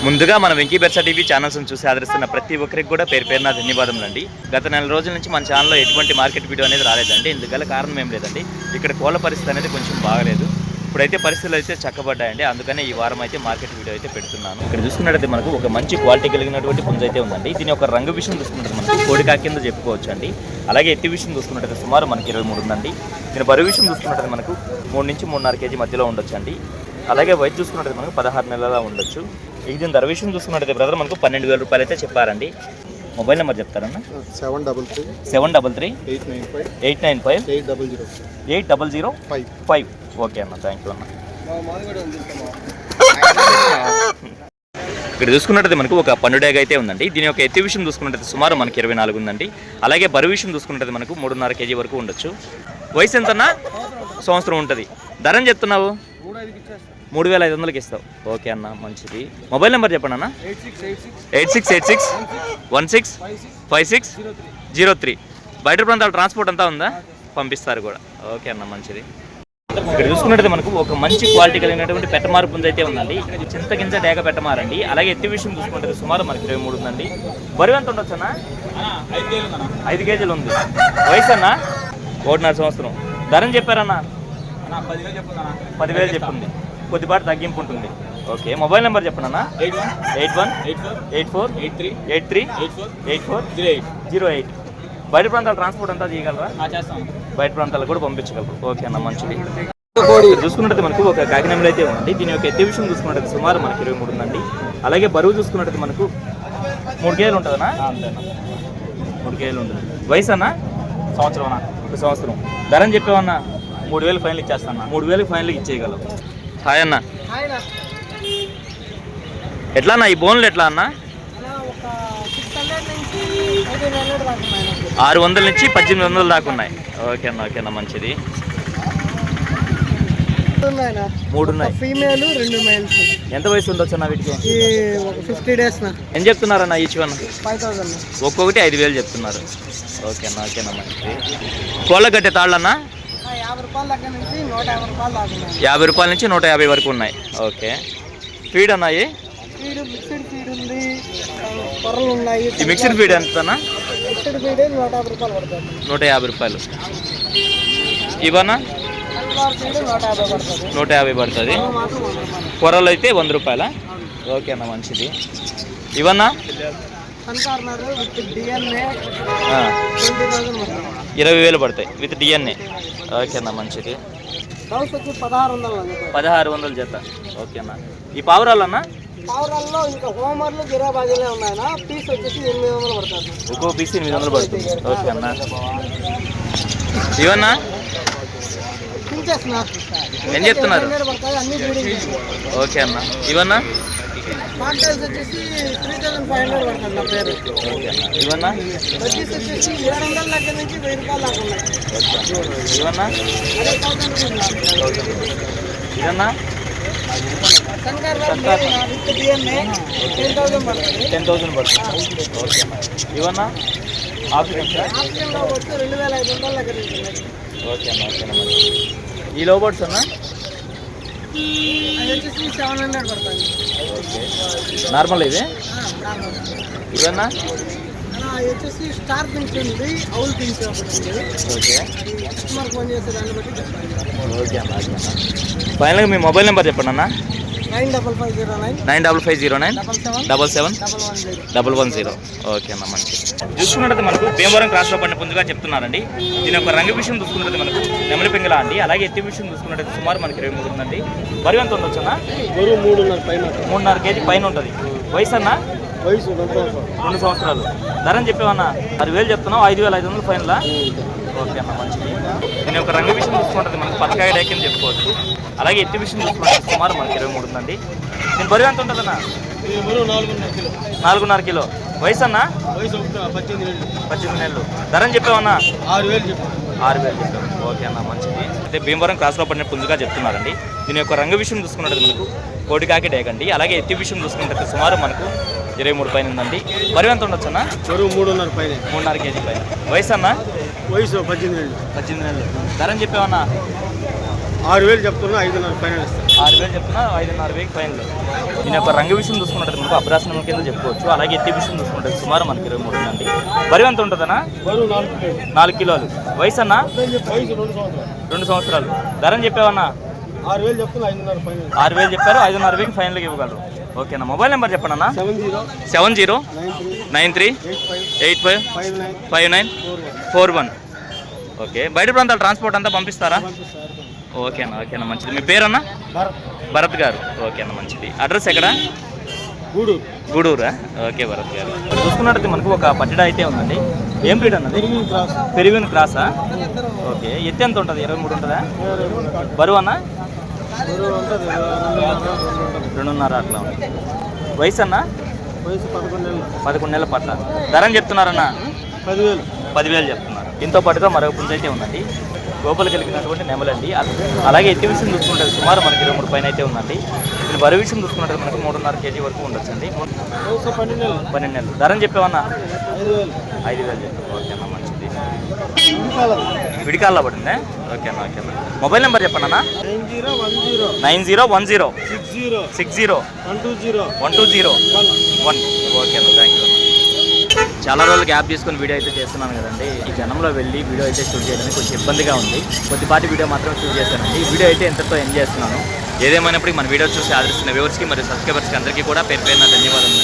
ముందుగా మన వెంకీ బెర్సా టీవీ ఛానల్స్ని చూసి ఆదరిస్తున్న ప్రతి ఒక్కరికి కూడా పేరు పేరున ధన్యవాదములు అండి. గత నెల రోజుల నుంచి మన ఛానల్లో ఎటువంటి మార్కెట్ వీడియో అనేది రాలేదండి. ఇందుగల కారణం ఏం లేదండి, ఇక్కడ కోళ్ళ పరిస్థితి అనేది కొంచెం బాగలేదు. ఇప్పుడైతే పరిస్థితులు అయితే చక్కబడ్డాయండి, అందుకనే ఈ వారం అయితే మార్కెట్ వీడియో అయితే పెడుతున్నాను. ఇక్కడ చూసుకున్నట్టయితే మనకు ఒక మంచి క్వాలిటీ కలిగినటువంటి పుంజ అయితే ఉందండి. దీని ఒక రంగు విషయం చూసుకున్నట్టు మనకు కోడికా కింద చెప్పుకోవచ్చు అండి. అలాగే ఎత్తి విషయం చూసుకున్నట్టయితే సుమారు మనకి 23 ఉందండి. దీని బరువు విషయం చూసుకున్నట్టయితే మనకు 3 నుంచి 3.5 కేజీ మధ్యలో ఉండొచ్చు అండి. అలాగే వయసు చూసుకున్నట్టయితే మనకు 16 నెలల ఉండొచ్చు. దీని ధర విషయం చూసుకున్నట్టయితే బ్రదర్ మనకు 12,000 రూపాయలు అయితే చెప్పారండి. మొబైల్ నెంబర్ చెప్తారన్నా? 733 895 800 ఓకే అన్న, థ్యాంక్ యూ అన్న. ఇక్కడ చూసుకున్నట్టయితే మనకు ఒక పండుగ అయితే ఉందండి. దీని యొక్క ఎత్తి విషయం చూసుకున్నట్టయితే సుమారు మనకి 24 ఉందండి. అలాగే బరువు విషయం చూసుకున్నట్టయితే మనకు 3.5 కేజీ వరకు ఉండొచ్చు. వయసు ఎంతన్నా? సంవత్సరం ఉంటుంది. ధరని చెప్తున్నావు? 3,500కి ఇస్తావు. ఓకే అన్న, మంచిది. మొబైల్ నెంబర్ చెప్పండి అన్న. 8686 165603. బయట ప్రాంతాల ట్రాన్స్పోర్ట్ అంతా ఉందా? పంపిస్తారు కూడా. ఓకే అన్న, మంచిది. ఇక్కడ చూసుకున్నట్టయితే మనకు ఒక మంచి క్వాలిటీ కలిగినటువంటి పెట్టమారు పుంజ అయితే ఉందండి. చింతగింజ డేగ పెట్టమారండి. అలాగే ఎత్తి విషయం చూసుకుంటే సుమారు మనకి 23 ఉందండి. బరువు ఎంత ఉండొచ్చు అన్న? 5 కేజీలు ఉంది. వయసు అన్న? 1.5 సంవత్సరం. ధరని చెప్పారన్న? 10,000 చెప్పింది. కొద్దిపాటు తగ్గింపు ఉంటుంది. ఓకే, మొబైల్ నెంబర్ చెప్పండి అన్న. 8184838408. బయట ప్రాంతాల ట్రాన్స్పోర్ట్ అంతా చేయగలరా? బయట ప్రాంతాలకు కూడా పంపించగలరు. ఓకే అన్న, మంచిది. చూసుకున్నట్టు మనకు ఒక కాకినాడలో అయితే ఉందండి. దీని యొక్క ఎత్తి విషయం చూసుకున్నట్టు సుమారు మనకి 23 ఉందండి. అలాగే బరువు చూసుకున్నట్టు మనకు 3 కేజీలు ఉంటుందన్నా? 3 కేజీలు ఉంటుంది. వయసు అన్న? సంవత్సరం అన్న? 1 సంవత్సరం. ధరని చెప్పేవన్నా? 3,000 ఫైనల్ ఇచ్చేస్తాను. 3,000 ఫైనల్కి ఇచ్చేయగలవు. హాయ్ అన్న. ఎట్లా అన్న ఈ బోన్లు ఎట్లా అన్న? 600 నుంచి 1,800 దాకా ఉన్నాయి. ఓకే అన్న, ఓకే అన్న, మంచిది. 3 ఉన్నాయి. Female 2 males. ఎంత వయసు ఉండొచ్చు అన్న వీటికి? 50 డేస్. ఏం చెప్తున్నారన్న ఈచ్ వన్? 5,000. ఒక్కొక్కటి 5,000 చెప్తున్నారు. ఓకే అన్న, ఓకే అన్న, మంచిది. కోళ్ళ గట్టే తాళ్ళన్నా? 50 రూపాయల నుంచి 150 వరకు ఉన్నాయి. ఓకే. ఫీడ్ అన్నాయి? ఈ మిక్స్డ్ ఫీడ్ ఎంతనా? 150 రూపాయలు. ఇవన్నా 150 పడుతుంది. కూరలు అయితే 100 రూపాయల. ఓకే అన్న, మంచిది. ఇవన్నా 20,000 పడతాయి విత్ డిఎన్ఏ. ఓకే అన్న, మంచిది. 1,600 జత. ఓకే అన్న. ఈ పావురాలు అన్న? పావురాల్లో ఇంకా హోమర్లు గిరాబాజీలే ఉన్నాయన్న. పీస్ వచ్చేసి 800 పడుతుంది. ఒక్కో పీస్ 800 పడుతుంది. ఓకే అన్న. ఇవన్నా ఏం చెప్తున్నారు? ఓకే అన్న. ఇవన్నా? వచ్చేసి 3,500 పడుతుంది నా పేరు. ఓకే అన్న. ఇవన్నా? వచ్చేసి 700 దగ్గర నుంచి 1000 రూపాయలు దాకా ఉన్నాయి. ఇవన్నా? ఇదన్నా? 10,000 పడుతుంది. ఓకే అన్న. ఇవన్నా? ఆఫ్రికన్ 2,500 దగ్గర. ఓకే అన్న, ఓకే అన్న. ఈ లో బర్డ్స్ అన్నా? 700 పడుతుంది. ఓకే. నార్మల్ ఇది? ఇవన్నా? వచ్చేసి స్టార్ పింక్స్ ఉంది, అవుల్ పింక్స్ ఒకటి. ఓకే. కస్టమర్ ఫోన్ చేసే దాన్ని బట్టి చెప్పండి. ఓకే అన్న, ఓకే అన్న. ఫైనల్గా మీ మొబైల్ నెంబర్ చెప్పండి అన్న. 95509 77 ఓకే అన్న, మంచి. చూసుకున్నట్టు మనకు భీమవరం క్రాస్లో పడిన పుంజుగా చెప్తున్నారండి. దీని యొక్క రంగు విషయం చూసుకున్నట్టు మనకు నెమలి పింగళ అండి. అలాగే ఎత్తి విషయం చూసుకున్నట్టు సుమారు మనకి 23 ఉందండి. బరువు ఎంత ఉండొచ్చు అన్న? 3.5 కేజీ పైన ఉంటుంది. వయసు అన్న? వయసు 2 సంవత్సరాలు. ధరని చెప్పేవన్నా? 6,000 చెప్తున్నావు. 5,500 ఫైనలా? ఓకే అన్న, మంచిది. దీని యొక్క రంగు విషయం చూసుకుంటుంది మనకు పచ్చకాయ డేక్ అని చెప్పుకోవచ్చు. అలాగే ఎత్తి విషయం చూసుకుంటే సుమారు మనకి 23 ఉందండి. దీని బరువు ఎంత ఉంటుంది అన్న? 4.5 కిలో. వయసు అన్న? 18 నెలలు. ధరని చెప్పావన్నా? 6,000 చెప్పావు. ఓకే అన్న, మంచిది. అయితే భీమవరం క్రాస్లో పడిన పుంజుగా చెప్తున్నారండి. దీని యొక్క రంగు విషయం చూసుకున్నట్టు మనకు కోడికాకి డేక్ అండి. అలాగే ఎత్తి విషయం చూసుకుంటే సుమారు మనకు 23 పైన ఉందండి. బరువు ఎంత ఉండొచ్చు అన్న? 3.5 కేజీ పైన. వయసు అన్న? వయసు 18 నెలలు. ధరని చెప్పావన్నా? 6,000 చెప్తున్నా. 5,500 ఫైనల్ ఇస్తాను. 6,000 చెప్తున్నా, 5,500 ఫైనల్. దీని యొక్క రంగు విషయం చూసుకుంటే మనకు అభ్యాసం కింద చెప్పుకోవచ్చు. అలాగే ఎత్తి విషయం చూసుకుంటే సుమారు మనకి 23 అండి. బరువు ఎంత ఉంటుందన్నా? 4 కిలోలు. వయసు అన్నా? 2 సంవత్సరాలు. ధరని చెప్పావన్నా? 6,000 చెప్తున్నా, 5,500 ఫైనల్. 6,000 చెప్పారు, 5,500 ఫైనల్గా ఇవ్వగలరు. ఓకేనా. మొబైల్ నెంబర్ చెప్పండి అన్న. 7093855941. ఓకే. బయట ప్రాంతాల ట్రాన్స్పోర్ట్ అంతా పంపిస్తారా? ఓకేనా. ఓకేనా, మంచిది. మీ పేరన్నా? భరత్ గారు. ఓకేనా, మంచిది. అడ్రస్ ఎక్కడ? గూడూరా? ఓకే భరత్ గారు. చూసుకున్నట్టయితే మనకు ఒక పట్టెడ అయితే ఉందండి. ఏం బ్రీడ్ అన్నది? పెరిగిన క్రాసా? ఓకే. ఎత్తి ఎంత ఉంటుంది? 23 ఉంటుందా? బరువు అన్న? 2.5 అట్లా ఉంది. వయసు అన్న? 11 నెలల పట్ల. ధరని చెప్తున్నారన్నా? 10,000 చెప్తున్నారు. దీంతో పాటుగా మరొక పుంజ అయితే ఉందండి. గోపలు కలిగినటువంటి నెమలండి. అలాగే ఎత్తి విషయం చూసుకుంటే సుమారు మనకి 23 పైన అయితే ఉందండి. దీని బరువు విషయం చూసుకున్నట్టు మనకి 3.5 kg వరకు ఉండొచ్చండి. 12 నెలలు. ధరని చెప్పేవన్నా? 5,000 చెప్పారు. ఓకేనా, మంచిది. విడికాల్లో పడిందే? ఓకేనా. ఓకేనా. మొబైల్ నెంబర్ చెప్పండి అన్న. 9010601201. ఓకేనా, థ్యాంక్ యూ. చాలా రోజులు గ్యాప్ తీసుకొని వీడియో అయితే చేస్తున్నాను కదండి. ఈ జనంలో వెళ్ళి వీడియో అయితే షూట్ చేయడానికి కొంచెం ఇబ్బందిగా ఉంది. కొద్దిపాటి వీడియో మాత్రం షూట్ చేశానండి. ఈ వీడియో అయితే ఎంతతో ఎంజాయ్ చేస్తున్నాను. ఏదేమైనప్పటికీ మన వీడియో చూసి ఆదరిస్తున్న వ్యూవర్స్కి మరియు సబ్స్క్రైబర్స్కి అందరికీ కూడా పేరు పేరున ధన్యవాదాలు.